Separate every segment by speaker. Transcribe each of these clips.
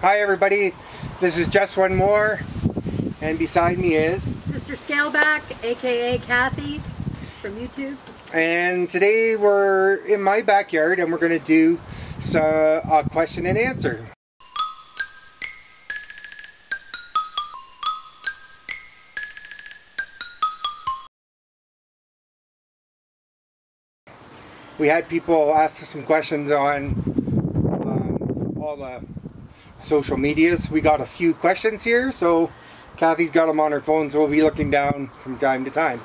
Speaker 1: Hi everybody, this is Just One More, and beside me is
Speaker 2: Sister Scaleback, aka Kathy from YouTube.
Speaker 1: And today we're in my backyard and we're going to do a question and answer. We had people ask us some questions on all the social medias. We got a few questions here, so Kathy's got them on her phone, so we'll be looking down from time to time.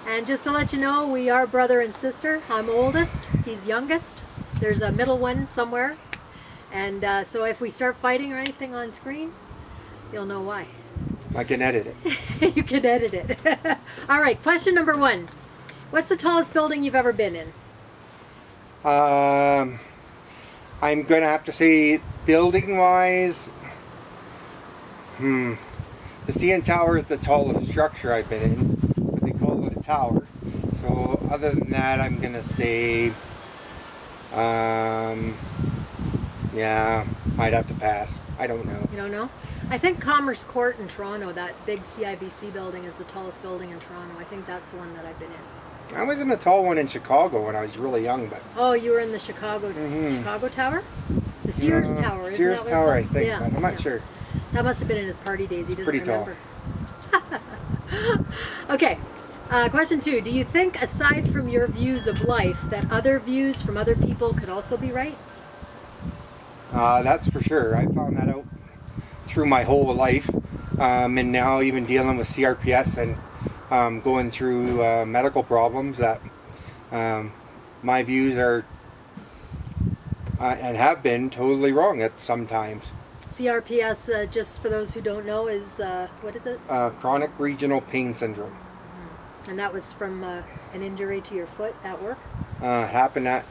Speaker 2: And just to let you know, we are brother and sister. I'm oldest, he's youngest. There's a middle one somewhere. And so if we start fighting or anything on screen, you'll know why.
Speaker 1: I can edit it.
Speaker 2: You can edit it. All right, question number 1. What's the tallest building you've ever been in?
Speaker 1: I'm going to have to say, building-wise, the CN Tower is the tallest structure I've been in, but they call it a tower. So other than that, I'm going to say, yeah, I'd have to pass. I don't know.
Speaker 2: You don't know? I think Commerce Court in Toronto, that big CIBC building, is the tallest building in Toronto. I think that's the one that I've been in.
Speaker 1: I was in a tall one in Chicago when I was really young, but...
Speaker 2: Oh, you were in the Chicago Tower? The Sears Tower, isn't
Speaker 1: Sears
Speaker 2: that
Speaker 1: Tower, I think,
Speaker 2: yeah,
Speaker 1: but I'm not sure.
Speaker 2: That must have been in his party days. He doesn't remember.
Speaker 1: Pretty tall.
Speaker 2: Okay, question 2. Do you think, aside from your views of life, that other views from other people could also be right?
Speaker 1: That's for sure. I found that out through my whole life, and now even dealing with CRPS and going through medical problems, that my views are and have been totally wrong at sometimes.
Speaker 2: CRPS, just for those who don't know, is what is it?
Speaker 1: Chronic regional pain syndrome.
Speaker 2: And that was from an injury to your foot at work?
Speaker 1: Happened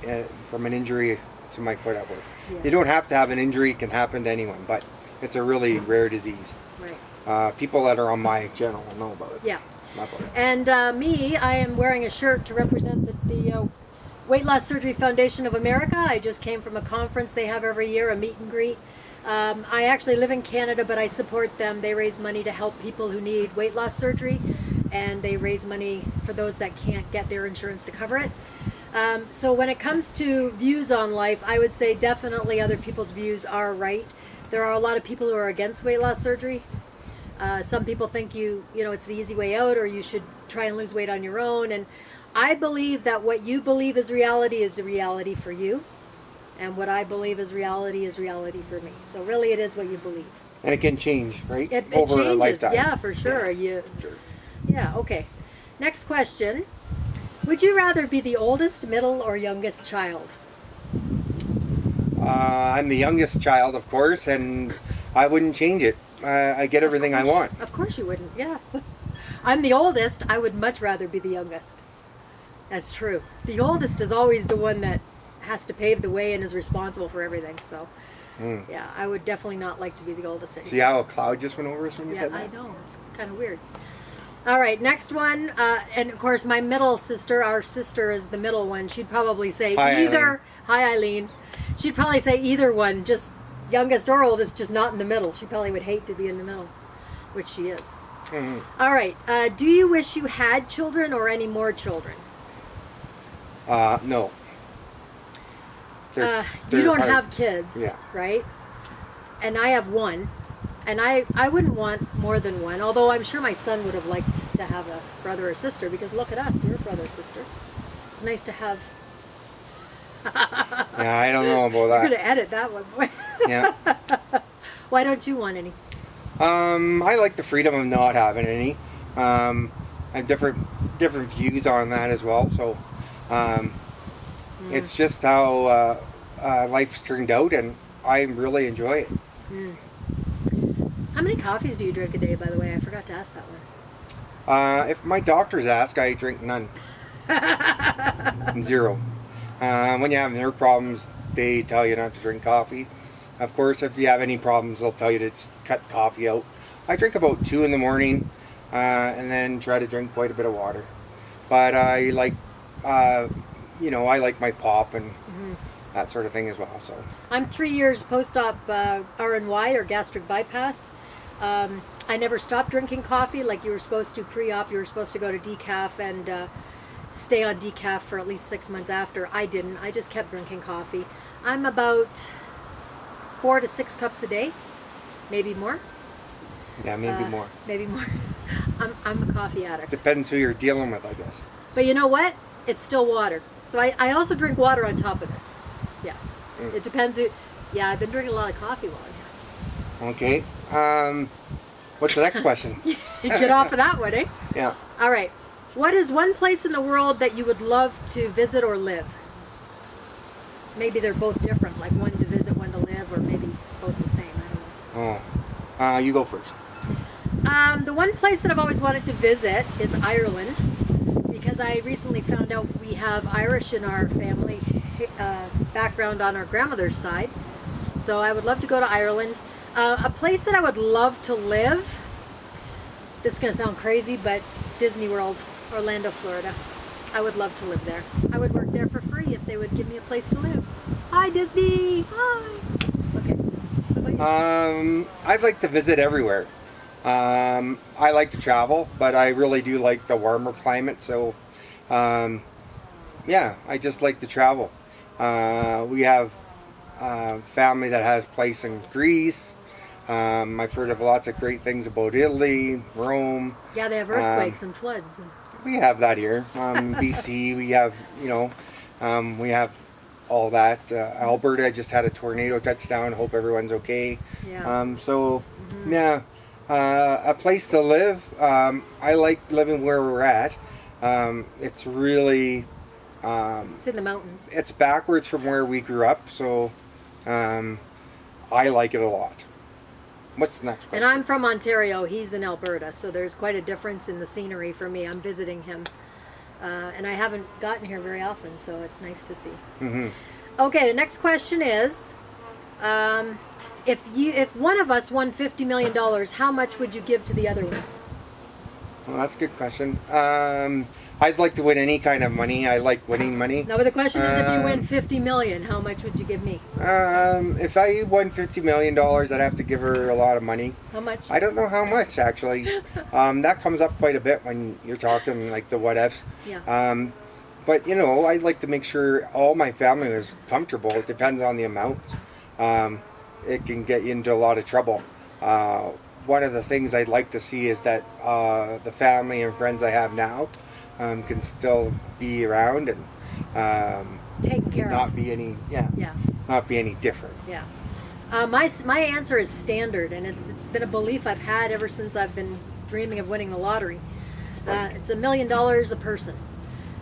Speaker 1: from an injury to my foot at work.
Speaker 2: Yeah.
Speaker 1: You don't have to have an injury, it can happen to anyone, but it's a really rare disease.
Speaker 2: Right.
Speaker 1: People that are on my channel will know about it.
Speaker 2: Yeah. And me, I am wearing a shirt to represent the Weight Loss Surgery Foundation of America. I just came from a conference they have every year, a meet and greet. I actually live in Canada, but I support them. They raise money to help people who need weight loss surgery, and they raise money for those that can't get their insurance to cover it. So when it comes to views on life, I would say definitely other people's views are right. There are a lot of people who are against weight loss surgery. Some people think you know, it's the easy way out, or you should try and lose weight on your own. And I believe that what you believe is the reality for you. And what I believe is reality for me. So really it is what you believe.
Speaker 1: And it can change, right?
Speaker 2: It
Speaker 1: Over
Speaker 2: changes,
Speaker 1: a lifetime.
Speaker 2: yeah, for sure.
Speaker 1: Yeah, sure.
Speaker 2: Yeah, okay. Next question. Would you rather be the oldest, middle, or youngest child?
Speaker 1: I'm the youngest child, of course, and I wouldn't change it. I get everything I want.
Speaker 2: Of course you wouldn't, yes. I'm the oldest. I would much rather be the youngest. That's true. The oldest is always the one that has to pave the way and is responsible for everything. So, yeah, I would definitely not like to be the oldest anymore.
Speaker 1: See how a cloud just went over us when you said that?
Speaker 2: Yeah, I know. It's kind of weird. All right, next one. And, of course, my middle sister, our sister is the middle one. She'd probably say either... Hi, Eileen. She'd probably say either one, just youngest or oldest, just not in the middle. She probably would hate to be in the middle, which she is. All right. Do you wish you had children or any more children?
Speaker 1: No.
Speaker 2: You don't have kids, right? And I have one. And I wouldn't want more than one, although I'm sure my son would have liked to have a brother or sister, because look at us, we're a brother or sister. It's nice to have...
Speaker 1: Yeah, I don't know about that.
Speaker 2: You're going to edit that one, boy.
Speaker 1: Yeah.
Speaker 2: Why don't you want any?
Speaker 1: I like the freedom of not having any. I have different views on that as well, so it's just how life's turned out, and I really enjoy it.
Speaker 2: How many coffees do you drink a day, by the way? I forgot to ask that one.
Speaker 1: If my doctors ask, I drink none. 0. When you have nerve problems, they tell you not to drink coffee. Of course, if you have any problems, they'll tell you to cut coffee out. I drink about 2 in the morning, and then try to drink quite a bit of water. But I like, you know, I like my pop, and that sort of thing as well. So
Speaker 2: I'm 3 years post-op RNY, or gastric bypass. I never stopped drinking coffee like you were supposed to pre-op. You were supposed to go to decaf and stay on decaf for at least 6 months after. I didn't. I just kept drinking coffee. I'm about 4 to 6 cups a day, maybe more.
Speaker 1: yeah, maybe more.
Speaker 2: Maybe more. I'm a coffee addict.
Speaker 1: Depends who you're dealing with, I guess.
Speaker 2: But you know what? It's still water. So I also drink water on top of this. Yes. It depends who. Yeah, I've been drinking a lot of coffee while I'm here.
Speaker 1: Okay. What's the next question?
Speaker 2: Get off of that one, eh?
Speaker 1: Yeah.
Speaker 2: All right. What is one place in the world that you would love to visit or live? Maybe they're both different, like one to visit, one to live, or maybe both the same. I don't know.
Speaker 1: Oh. You go first.
Speaker 2: The one place that I've always wanted to visit is Ireland, because I recently found out we have Irish in our family background on our grandmother's side. So I would love to go to Ireland. A place that I would love to live, this is going to sound crazy, but Disney World, Orlando, Florida. I would love to live there. I would work there for free if they would give me a place to live. Hi, Disney! Hi! Okay. What about you?
Speaker 1: I'd like to visit everywhere. I like to travel, but I really do like the warmer climate, so yeah, I just like to travel. We have family that has place in Greece. I've heard of lots of great things about Italy, Rome.
Speaker 2: Yeah, they have earthquakes and floods.
Speaker 1: We have that here. BC, we have, you know, we have all that. Alberta just had a tornado touchdown. Hope everyone's okay.
Speaker 2: Yeah.
Speaker 1: So, yeah, a place to live. I like living where we're at. It's really...
Speaker 2: it's in the mountains.
Speaker 1: It's backwards from where we grew up, so I like it a lot. What's the next question?
Speaker 2: And I'm from Ontario. He's in Alberta, so there's quite a difference in the scenery for me. I'm visiting him, and I haven't gotten here very often, so it's nice to see.
Speaker 1: Mm-hmm.
Speaker 2: Okay, the next question is, if one of us won $50 million, how much would you give to the other one?
Speaker 1: Well, that's a good question. I'd like to win any kind of money. I like winning money.
Speaker 2: No, but the question is, if you win $50 million, how much would you give me?
Speaker 1: If I won $50 million, I'd have to give her a lot of money.
Speaker 2: How much?
Speaker 1: I don't know how much, actually. That comes up quite a bit when you're talking like the what ifs.
Speaker 2: Yeah.
Speaker 1: But, you know, I'd like to make sure all my family is comfortable. It depends on the amount. It can get you into a lot of trouble. One of the things I'd like to see is that the family and friends I have now can still be around and
Speaker 2: take care
Speaker 1: not
Speaker 2: of.
Speaker 1: be any not be any different.
Speaker 2: Yeah. My answer is standard, and it's been a belief I've had ever since I've been dreaming of winning the lottery. It's $1 million a person,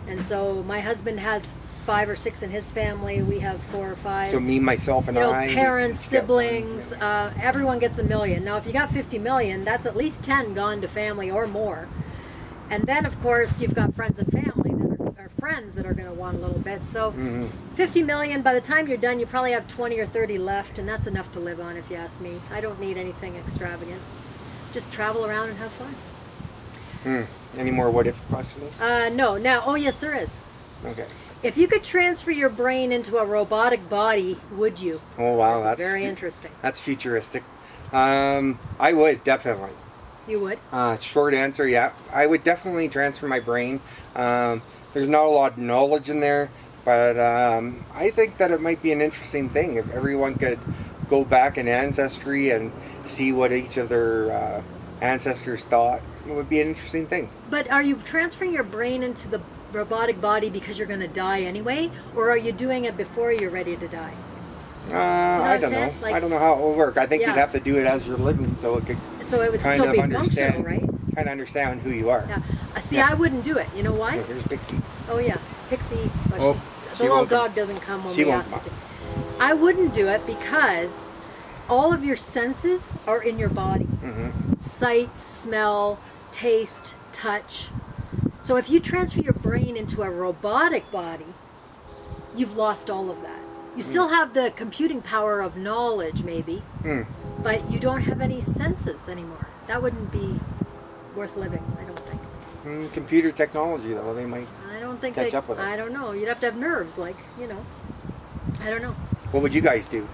Speaker 2: and so my husband has 5 or 6 in his family. We have 4 or 5.
Speaker 1: So me, myself, and I.
Speaker 2: Parents, siblings, everyone gets $1 million. Now, if you got 50 million, that's at least 10 gone to family or more. And then, of course, you've got friends and family that are friends that are going to want a little bit. So, 50 million, by the time you're done, you probably have 20 or 30 left, and that's enough to live on, if you ask me. I don't need anything extravagant. Just travel around and have fun.
Speaker 1: Any more what if questions?
Speaker 2: No. Now, oh yes, there is.
Speaker 1: Okay.
Speaker 2: If you could transfer your brain into a robotic body, would you?
Speaker 1: Oh wow,
Speaker 2: This is
Speaker 1: that's
Speaker 2: very interesting.
Speaker 1: That's futuristic. I would definitely.
Speaker 2: You would?
Speaker 1: Short answer, yeah. I would definitely transfer my brain. There's not a lot of knowledge in there, but I think that it might be an interesting thing if everyone could go back in ancestry and see what each of their ancestors thought. It would be an interesting thing.
Speaker 2: But are you transferring your brain into the robotic body because you're going to die anyway, or are you doing it before you're ready to die?
Speaker 1: I don't know.
Speaker 2: Like,
Speaker 1: I don't know how it will work. I think
Speaker 2: yeah.
Speaker 1: you'd have to do it as you're living, so it could.
Speaker 2: So it would
Speaker 1: kind
Speaker 2: still
Speaker 1: of
Speaker 2: be
Speaker 1: understand,
Speaker 2: functional, right?
Speaker 1: Kind of understand who you are.
Speaker 2: Yeah. See, I wouldn't do it. You know why?
Speaker 1: Oh, here's Pixie.
Speaker 2: Oh yeah, Pixie.
Speaker 1: Oh,
Speaker 2: the little dog doesn't come when we ask her to. I wouldn't do it because all of your senses are in your body. Sight, smell, taste, touch. So if you transfer your brain into a robotic body, you've lost all of that. You still have the computing power of knowledge, maybe, but you don't have any senses anymore. That wouldn't be worth living, I don't think.
Speaker 1: Computer technology, though, they might
Speaker 2: I don't think
Speaker 1: catch up with it.
Speaker 2: I don't know. You'd have to have nerves, like, you know. I don't know.
Speaker 1: What would you guys do?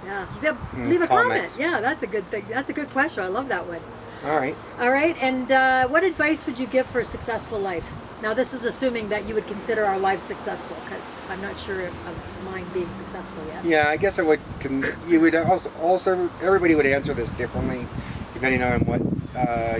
Speaker 2: Yeah, leave a
Speaker 1: Comments.
Speaker 2: comment. Yeah, that's a good thing. That's a good question. I love that one.
Speaker 1: All right.
Speaker 2: All right, and what advice would you give for a successful life? Now, this is assuming that you would consider our lives successful, because I'm not sure of mine being successful yet.
Speaker 1: Yeah, I guess I would. You would also everybody would answer this differently, depending on what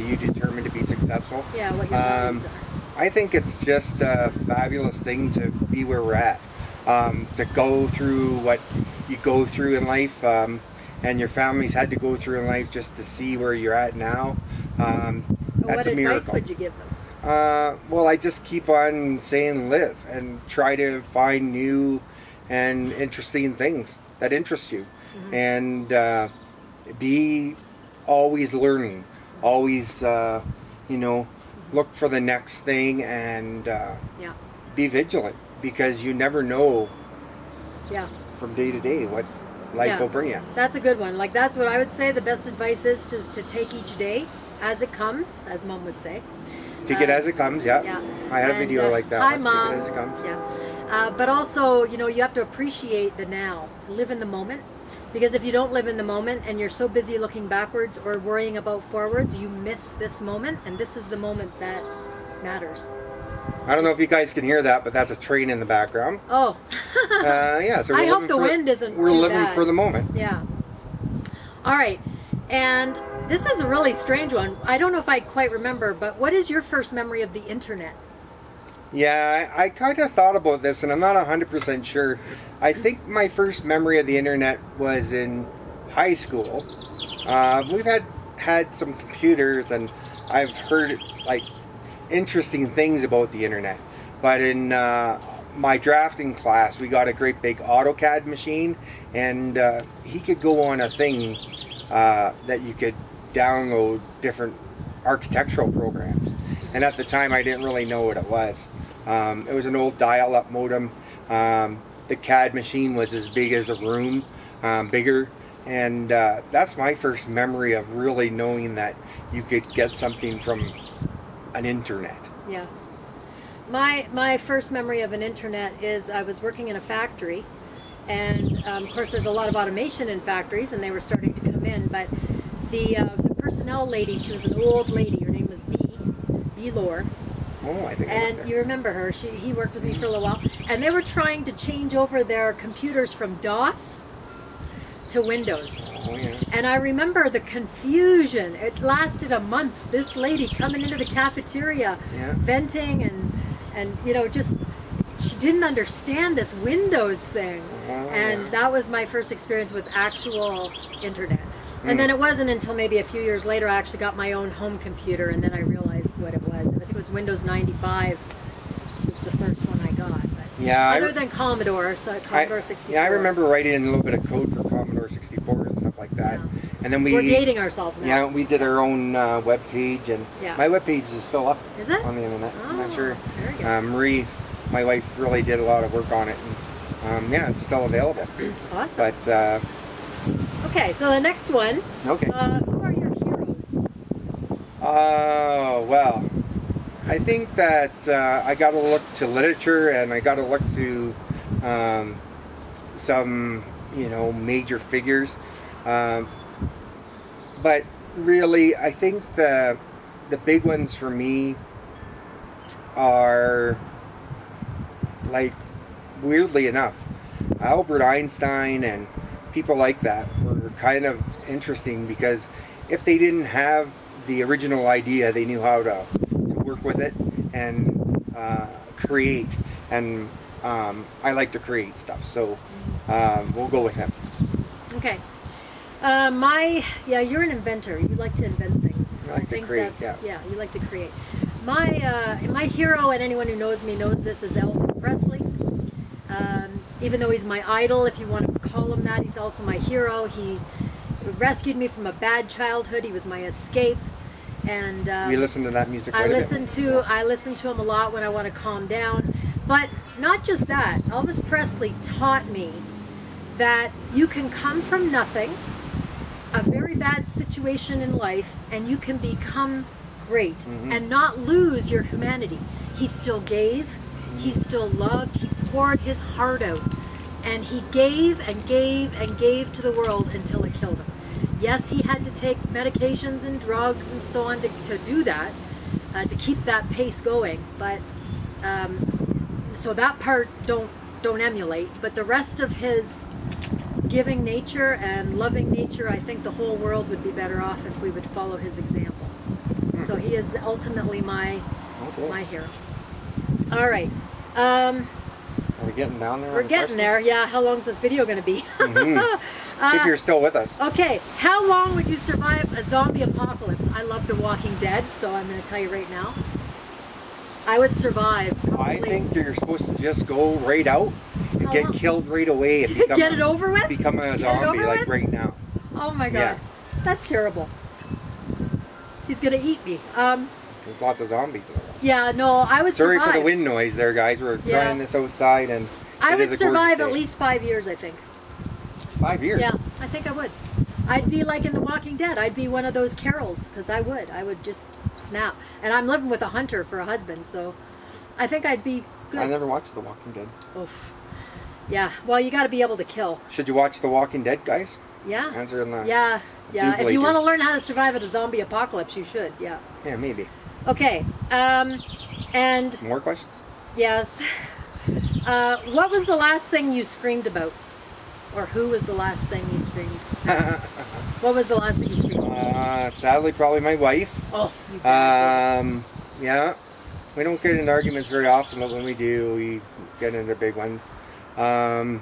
Speaker 1: you determine to be successful.
Speaker 2: Yeah, what your values are.
Speaker 1: I think it's just a fabulous thing to be where we're at, to go through what you go through in life, and your families had to go through in life just to see where you're at now. That's a miracle.
Speaker 2: What advice would you give them?
Speaker 1: Well, I just keep on saying live and try to find new and interesting things that interest you, and be always learning, always look for the next thing, and be vigilant, because you never know from day to day what life will bring you.
Speaker 2: That's a good one. Like, that's what I would say. The best advice is to take each day as it comes, as Mom would say.
Speaker 1: Take it as it comes, I had a video like that.
Speaker 2: Hi,
Speaker 1: Let's
Speaker 2: Mom.
Speaker 1: take it as it comes.
Speaker 2: But also, you have to appreciate the now. Live in the moment. Because if you don't live in the moment and you're so busy looking backwards or worrying about forwards, you miss this moment, and this is the moment that matters.
Speaker 1: I don't know if you guys can hear that, but that's a train in the background.
Speaker 2: Oh.
Speaker 1: Yeah, so
Speaker 2: I hope the wind isn't
Speaker 1: We're
Speaker 2: too
Speaker 1: living
Speaker 2: bad.
Speaker 1: for the moment.
Speaker 2: Yeah. All right. And this is a really strange one. I don't know if I quite remember, but what is your first memory of the internet?
Speaker 1: Yeah, I kind of thought about this, and I'm not 100% sure. I think my first memory of the internet was in high school. We've had some computers, and I've heard like interesting things about the internet. But in my drafting class, we got a great big AutoCAD machine, and he could go on a thing that you could download different architectural programs. And at the time, I didn't really know what it was. It was an old dial-up modem. The CAD machine was as big as a room, bigger. And that's my first memory of really knowing that you could get something from an internet.
Speaker 2: Yeah. My first memory of an internet is I was working in a factory, and of course there's a lot of automation in factories, and they were starting to come in, but the personnel lady, she was an old lady, her name was B. Lore.
Speaker 1: Oh, I think
Speaker 2: And you remember her. He worked with me for a little while, and they were trying to change over their computers from DOS to Windows.
Speaker 1: Oh, yeah.
Speaker 2: And I remember the confusion. It lasted a month. This lady coming into the cafeteria, venting and just, she didn't understand this Windows thing.
Speaker 1: Oh,
Speaker 2: and that was my first experience with actual internet. And then it wasn't until maybe a few years later I actually got my own home computer, and then I realized what it was. I think it was Windows 95 was the first one I got. But other than Commodore, so Commodore 64.
Speaker 1: Yeah, I remember writing in a little bit of code for Commodore 64 and stuff like that.
Speaker 2: Yeah.
Speaker 1: And then
Speaker 2: we're dating ourselves now.
Speaker 1: Yeah, we did our own web page, and my web page is still up.
Speaker 2: Is it?
Speaker 1: On the internet.
Speaker 2: Oh,
Speaker 1: I'm not sure.
Speaker 2: Very good.
Speaker 1: Marie, my wife, really did a lot of work on it, and yeah, it's still available.
Speaker 2: Awesome.
Speaker 1: But
Speaker 2: okay, so the next one.
Speaker 1: Okay.
Speaker 2: Who are your heroes?
Speaker 1: Oh, well, I think that I got to look to literature, and I got to look to some, major figures. But really, I think the big ones for me are, like, weirdly enough, Albert Einstein and people like that were kind of interesting, because if they didn't have the original idea, they knew how to work with it and create. And I like to create stuff, so we'll go with him.
Speaker 2: Okay. You're an inventor. You like to invent things.
Speaker 1: I like to create,
Speaker 2: you like to create. My hero, and anyone who knows me knows this, is Elvis Presley. Even though he's my idol, if you want to call him that, he's also my hero. He rescued me from a bad childhood. He was my escape. And
Speaker 1: we listen to that music quite
Speaker 2: I
Speaker 1: a bit.
Speaker 2: I listen to him a lot when I want to calm down. But not just that. Elvis Presley taught me that you can come from nothing, a very bad situation in life, and you can become great and not lose your humanity. He still gave, he still loved, he poured his heart out. And he gave and gave and gave to the world until it killed him. Yes, he had to take medications and drugs and so on to do that, to keep that pace going. But so that part don't emulate. But the rest of his giving nature and loving nature, I think the whole world would be better off if we would follow his example. So he is ultimately my hero. All right.
Speaker 1: Are we getting down there?
Speaker 2: We're getting there. Yeah. How long is this video going to be?
Speaker 1: If you're still with us.
Speaker 2: Okay. How long would you survive a zombie apocalypse? I love The Walking Dead, so I'm going to tell you right now. I would survive. Probably.
Speaker 1: I think you're supposed to just go right out and get killed right away. And become
Speaker 2: get it over with?
Speaker 1: Become a zombie like right now.
Speaker 2: Oh my God.
Speaker 1: Yeah.
Speaker 2: That's terrible. He's going to eat me.
Speaker 1: There's lots of zombies in the world.
Speaker 2: Yeah, no, I would survive.
Speaker 1: Sorry for the wind noise there, guys. We're trying this outside, and
Speaker 2: I would survive at least 5 years, I think.
Speaker 1: 5 years?
Speaker 2: Yeah, I think I would. I'd be like in The Walking Dead. I'd be one of those Carols, because I would just snap. And I'm living with a hunter for a husband, so I think I'd be good.
Speaker 1: I never watched The Walking Dead.
Speaker 2: Oof. Yeah, well, you got to be able to kill.
Speaker 1: Should you watch The Walking Dead, guys?
Speaker 2: Yeah.
Speaker 1: Answer in the...
Speaker 2: Yeah. If you want to learn how to survive at a zombie apocalypse, you should, yeah.
Speaker 1: Yeah, maybe.
Speaker 2: Okay, and...
Speaker 1: More questions?
Speaker 2: Yes. What was the last thing you screamed about? Or who was the last thing you screamed? What was the last thing you screamed about?
Speaker 1: Sadly, probably my wife.
Speaker 2: Oh, you
Speaker 1: yeah. We don't get into arguments very often, but when we do, we get into big ones. And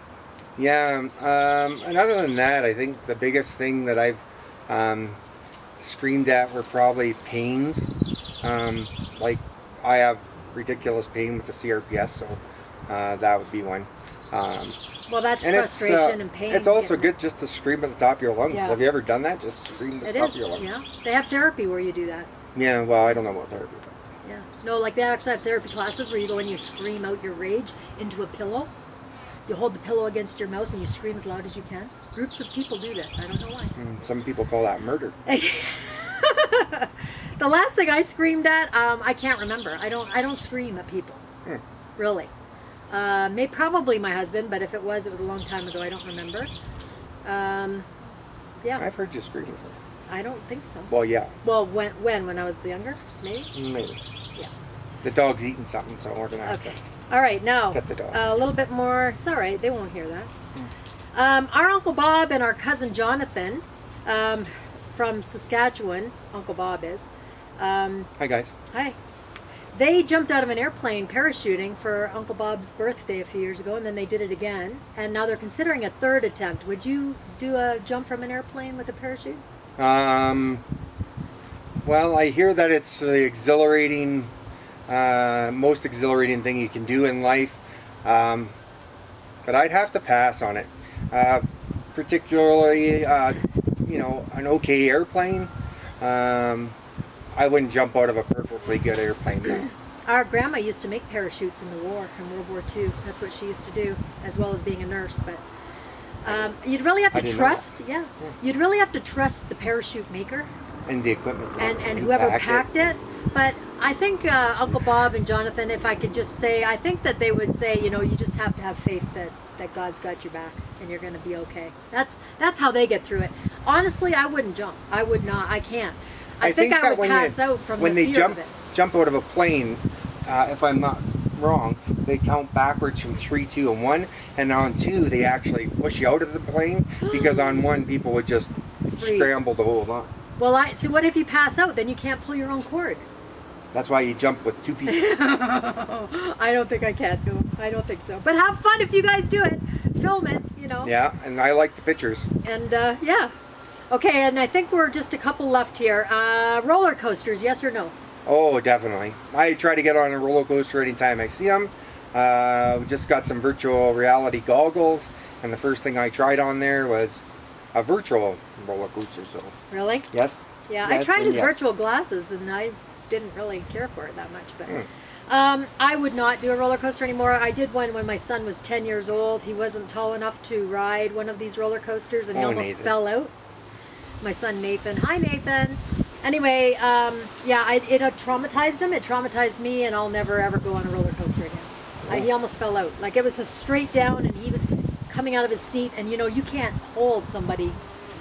Speaker 1: other than that, I think the biggest thing that I've screamed at were probably pains. Like I have ridiculous pain with the CRPS, so that would be one.
Speaker 2: Well, that's frustration and pain.
Speaker 1: It's also good just to scream at the top of your lungs.
Speaker 2: Yeah.
Speaker 1: Have you ever done that? Just scream at the top of your lungs.
Speaker 2: Yeah. They have therapy where you do that.
Speaker 1: Yeah, well, I don't know about therapy.
Speaker 2: Yeah. No, like they actually have therapy classes where you go and you scream out your rage into a pillow. You hold the pillow against your mouth and you scream as loud as you can. Groups of people do this. I don't know why.
Speaker 1: Some people call that murder.
Speaker 2: The last thing I screamed at, I can't remember. I don't scream at people. Really. Probably my husband, but if it was a long time ago. I don't remember. Yeah.
Speaker 1: I've heard you scream before.
Speaker 2: I don't think so.
Speaker 1: Well, yeah.
Speaker 2: Well, when I was younger, maybe.
Speaker 1: Maybe.
Speaker 2: Yeah.
Speaker 1: The dog's eating something, so we're gonna have to.
Speaker 2: All right, now
Speaker 1: pet the dog.
Speaker 2: A little bit more. It's all right. They won't hear that. Our Uncle Bob and our cousin Jonathan, from Saskatchewan. Uncle Bob is.
Speaker 1: Hi guys.
Speaker 2: Hi. They jumped out of an airplane parachuting for Uncle Bob's birthday a few years ago, and then they did it again. And now they're considering a third attempt. Would you do a jump from an airplane with a parachute?
Speaker 1: Well, I hear that it's the exhilarating, most exhilarating thing you can do in life. But I'd have to pass on it. Particularly, you know, an okay airplane. I wouldn't jump out of a perfectly good airplane. No.
Speaker 2: Our grandma used to make parachutes in the war, in World War II. That's what she used to do, as well as being a nurse. But you'd really have to trust, you'd really have to trust the parachute maker
Speaker 1: and the equipment
Speaker 2: and whoever packed it. But I think Uncle Bob and Jonathan, if I could just say, I think that they would say, you know, you just have to have faith that God's got your back and you're going to be okay. That's how they get through it. Honestly, I wouldn't jump. I would not. I can't. I think I would pass out from the fear of it.
Speaker 1: Jump out of a plane, if I'm not wrong, they count backwards from 3, 2, and 1, and on 2 they actually push you out of the plane, because on 1 people would just scramble to hold on.
Speaker 2: Well, so what if you pass out? Then you can't pull your own cord.
Speaker 1: That's why you jump with 2 people.
Speaker 2: I don't think I can. No, I don't think so. But have fun if you guys do it. Film it, you know.
Speaker 1: Yeah, and I like the pictures.
Speaker 2: And yeah. Okay, and I think we're just a couple left here. Roller coasters, yes or no?
Speaker 1: Oh, definitely. I try to get on a roller coaster anytime I see them. We just got some virtual reality goggles, and the first thing I tried on there was a virtual roller coaster. So. Really? Yes.
Speaker 2: Yeah, yes, I tried his virtual glasses, and I didn't really care for it that much. But I would not do a roller coaster anymore. I did one when my son was 10 years old. He wasn't tall enough to ride one of these roller coasters, and he almost fell out. My son Nathan. Hi Nathan. Anyway, yeah, it traumatized him. It traumatized me, and I'll never ever go on a roller coaster again. He almost fell out. Like it was a straight down, and he was coming out of his seat, and you know you can't hold somebody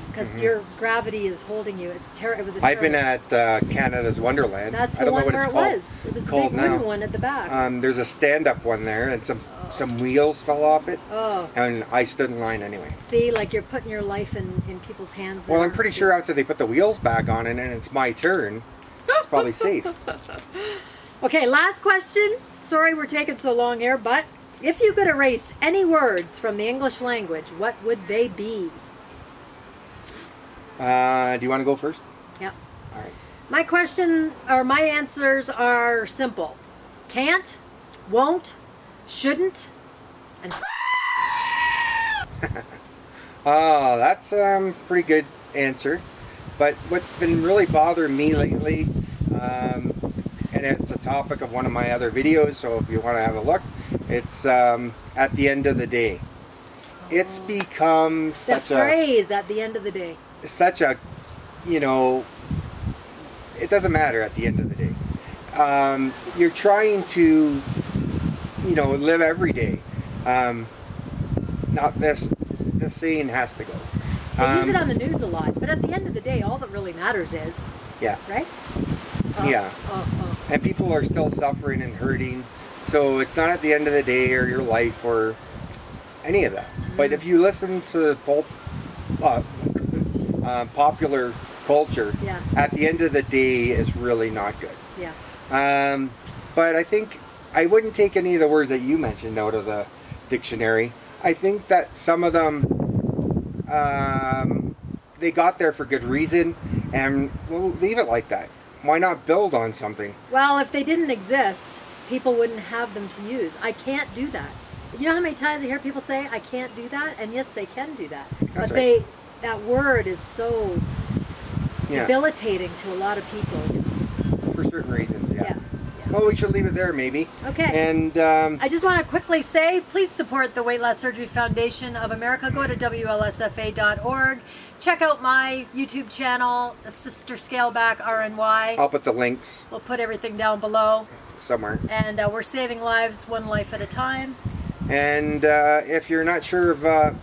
Speaker 2: because your gravity is holding you. It's It was a
Speaker 1: I've been at Canada's Wonderland.
Speaker 2: That's
Speaker 1: I
Speaker 2: the
Speaker 1: don't
Speaker 2: one
Speaker 1: know what
Speaker 2: where
Speaker 1: it's
Speaker 2: it
Speaker 1: called.
Speaker 2: was. It was the
Speaker 1: Called
Speaker 2: big
Speaker 1: now.
Speaker 2: wooden one at the back.
Speaker 1: There's a stand-up one there, and some wheels fell off it.
Speaker 2: Oh.
Speaker 1: And I stood in line anyway.
Speaker 2: See, like you're putting your life in people's hands.
Speaker 1: Well,
Speaker 2: there.
Speaker 1: I'm pretty sure after they put the wheels back on it and it's my turn, it's probably safe.
Speaker 2: Okay, last question. Sorry we're taking so long here, but if you could erase any words from the English language, what would they be?
Speaker 1: Do you want to go first?
Speaker 2: Yeah.
Speaker 1: All right.
Speaker 2: My question, or my answers are simple. Can't, won't, shouldn't, and
Speaker 1: Oh, that's a pretty good answer. But what's been really bothering me lately, and it's a topic of one of my other videos, so if you want to have a look, it's at the end of the day. It's become
Speaker 2: the phrase at the end of the day.
Speaker 1: Such a, you know, it doesn't matter at the end of the day. You're trying to, you know, live every day. Not this saying has to go.
Speaker 2: They use it on the news a lot, but at the end of the day, all that really matters is,
Speaker 1: yeah,
Speaker 2: right?
Speaker 1: Yeah. And people are still suffering and hurting, so it's not at the end of the day or your life or any of that. But if you listen to popular culture,
Speaker 2: yeah,
Speaker 1: at the end of the day is really not good.
Speaker 2: Yeah.
Speaker 1: But I think I wouldn't take any of the words that you mentioned out of the dictionary. I think that some of them they got there for good reason, and we'll leave it like that. Why not build on something?
Speaker 2: Well, if they didn't exist, people wouldn't have them to use. I can't do that. You know how many times I hear people say, I can't do that? And yes, they can do that.
Speaker 1: That's
Speaker 2: but
Speaker 1: right.
Speaker 2: that word is so debilitating to a lot of people.
Speaker 1: For certain reasons, yeah.
Speaker 2: Yeah.
Speaker 1: Well, we should leave it there, maybe.
Speaker 2: Okay.
Speaker 1: And
Speaker 2: I just want to quickly say, please support the Weight Loss Surgery Foundation of America. Go to WLSFA.org. Check out my YouTube channel, Sister Scaleback RNY.
Speaker 1: I'll put the links
Speaker 2: We'll put everything down below.
Speaker 1: somewhere.
Speaker 2: And we're saving lives one life at a time.
Speaker 1: And if you're not sure of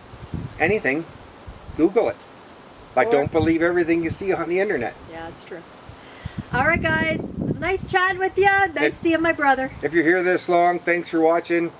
Speaker 1: anything, Google it. But don't believe everything you see on the internet.
Speaker 2: Yeah, it's true. All right, guys. It was nice chatting with you. Nice seeing my brother.
Speaker 1: If you're here this long, thanks for watching.